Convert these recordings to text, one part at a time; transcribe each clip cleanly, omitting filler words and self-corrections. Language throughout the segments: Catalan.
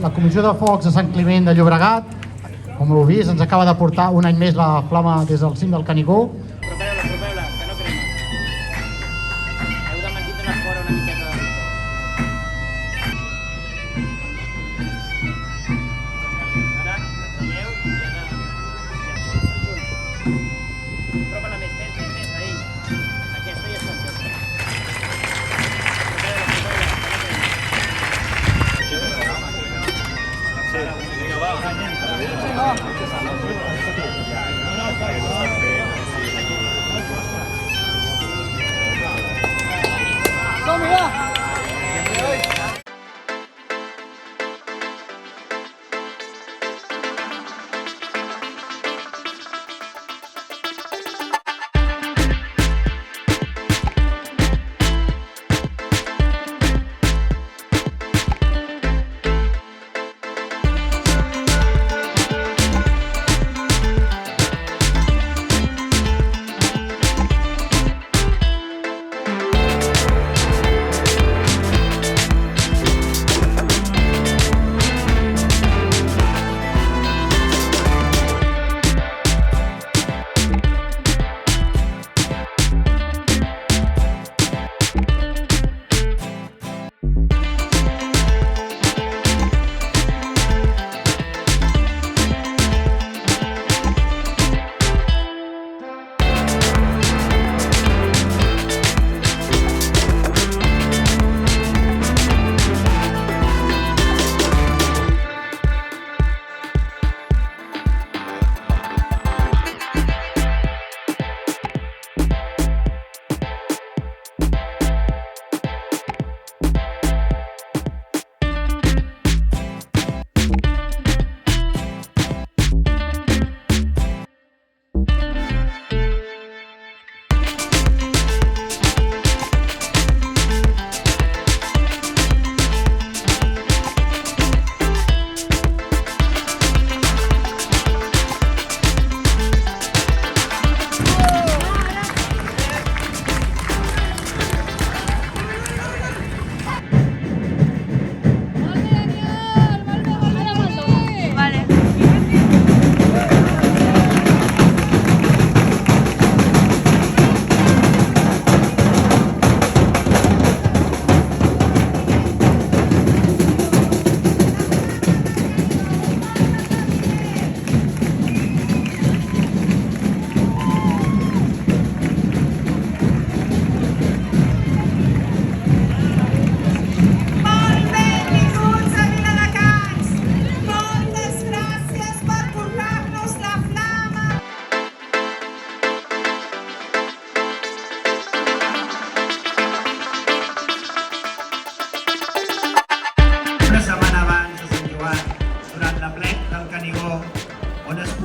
la Comissió de Focs de Sant Climent de Llobregat, com heu vist, ens acaba de portar un any més la flama des del cim del Canigó. Apropeu-la, que no crema. Heu de mantenir fora una miqueta. Ara, retrobeu i ara... Apropa-la més, ahí. Aquesta ja està feta.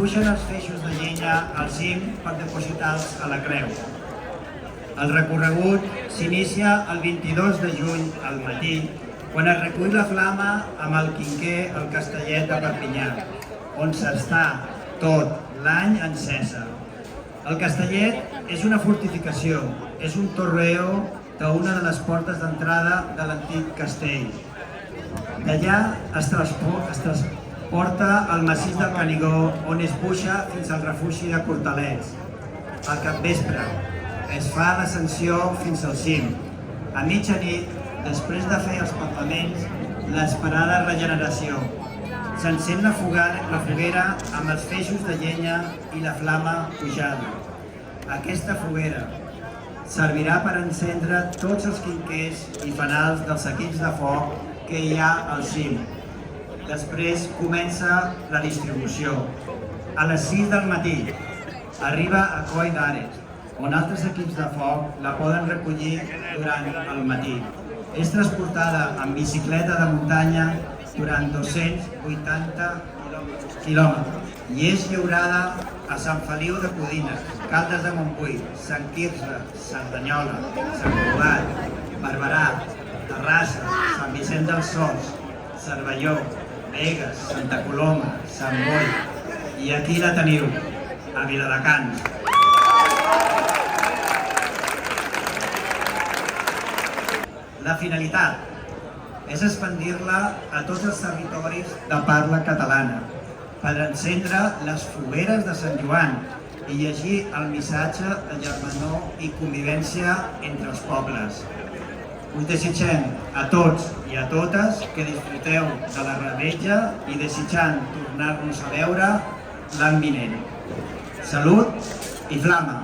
pugen els feixos de llenya al cim per depositar-los a la creu. El recorregut s'inicia el 22 de juny al matí, quan es recull la flama amb el quinquer al Castellet de Perpinyà, on s'està tot l'any encesa. El Castellet és una fortificació, és un torreó d'una de les portes d'entrada de l'antic castell. D'allà es transporta al massís del Canigó, on es puja fins al refugi de Cortalets. Al capvespre es fa l'ascensió fins al cim. A mitjanit, després de fer els pampaments, l'esperada regeneració. S'encén la foguera amb els feixos de llenya i la flama pujada. Aquesta foguera servirà per encendre tots els quinquers i fanals dels equips de foc que hi ha al cim. Després comença la distribució. A les 6 del matí arriba a Coll d'Ares, on altres equips de foc la poden recollir durant el matí. És transportada en bicicleta de muntanya durant 280 quilòmetres i és lliurada a Sant Feliu de Codines, Caldes de Montbui, Sant Quirze, Cerdanyola, Sant Cugat, Barberà, Terrassa, Sant Vicent dels Horts, Cervelló, Begues, Santa Coloma, Sant Boi, i aquí la teniu, a Viladecans. La finalitat. és expandir-la a tots els territoris de parla catalana, per encendre les fogueres de Sant Joan i llegir el missatge de germanor i convivència entre els pobles. Us desitgem a tots i a totes que disfruteu de la revetlla i desitjant tornar-nos a veure l'any vinent. Salut i flama!